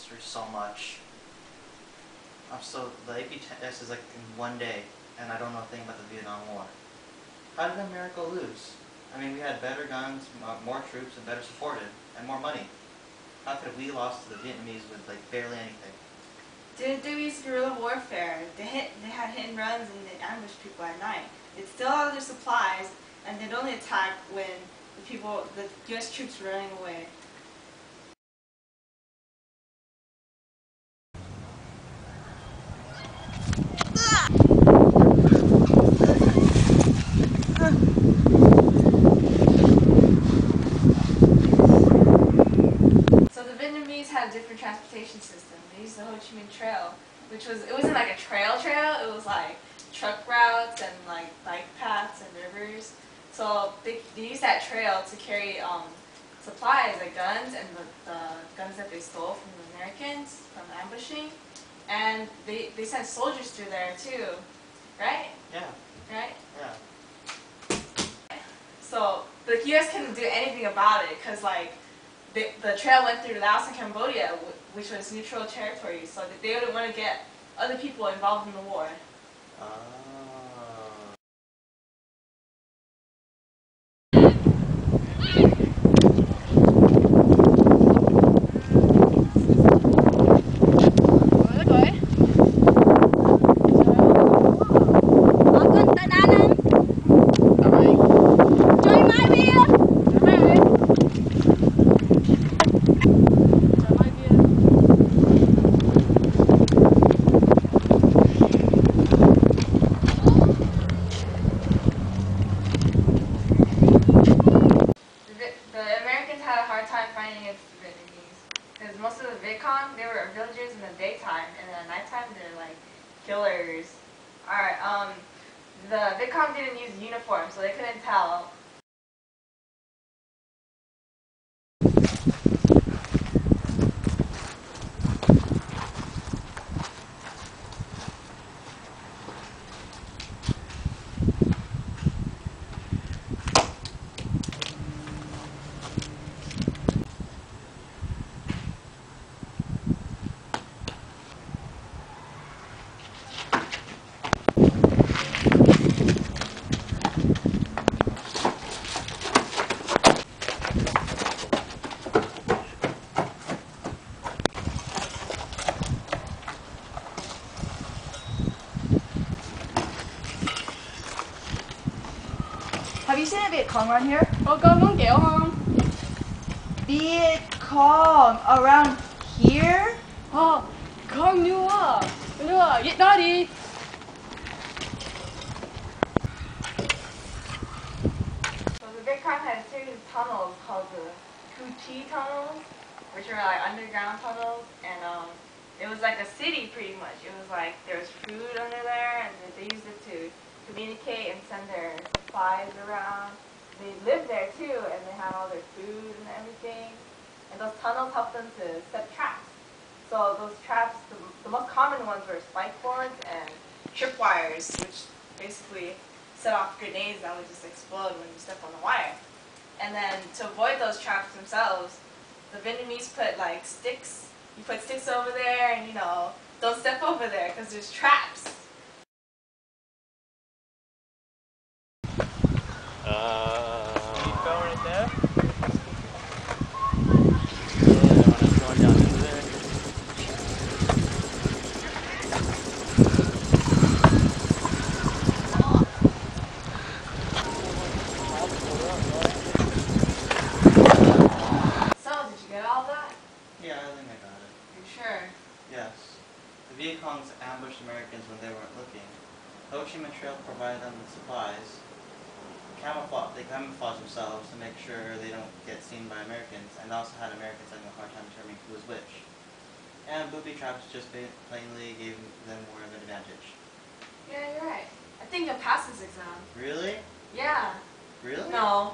through so much. The AP test is like in one day, and I don't know a thing about the Vietnam War. How did America lose? I mean, we had better guns, more troops, and better supported, and more money. How could we lost to the Vietnamese with like barely anything? They used guerrilla warfare. They had hit and runs and they ambushed people at night. They'd steal all their supplies and they'd only attack when the U.S. troops were running away. So the Vietnamese had a different transportation system. They used the Ho Chi Minh Trail, it wasn't like a trail, it was like truck routes and like bike paths and rivers. So they used that trail to carry supplies like guns and the guns that they stole from the Americans from ambushing. And they sent soldiers through there too, right? Yeah. Right? Yeah. So the U.S. couldn't do anything about it because like the trail went through Laos and Cambodia, which was neutral territory, so that they wouldn't want to get other people involved in the war. The Americans had a hard time fighting against the Vietnamese because most of the Viet Cong, they were villagers in the daytime, and then at nighttime they're like killers. Alright, the Viet Cong didn't use uniforms, so they couldn't tell. Have you seen a Viet Cong around here? Con muốn kẹo không? Viet Cong around here? Con như à, dịch nói đi. So the Viet Cong had a series of tunnels called the Cu Chi tunnels, which are like underground tunnels, and it was like a city pretty much. It was like there was food under there, and they used it to communicate and send their supplies around. They lived there too, and they had all their food and everything. And those tunnels helped them to set traps. So those traps, the most common ones were spike boards and tripwires, which basically set off grenades that would just explode when you step on the wire. And then to avoid those traps themselves, the Vietnamese put like sticks. You put sticks over there, and don't step over there because there's traps. You throwing it there? Yeah, it's going down through there. So, did you get all that? Yeah, I think I got it. You sure? Yes. The Viet Congs ambushed Americans when they weren't looking. The Ho Chi Minh Trail provided them with supplies. They camouflage themselves to make sure they don't get seen by Americans, and also had Americans having a hard time determining who was which. And booby traps just plainly gave them more of an advantage. Yeah, you're right. I think you'll pass this exam. Really? Yeah. Really? No.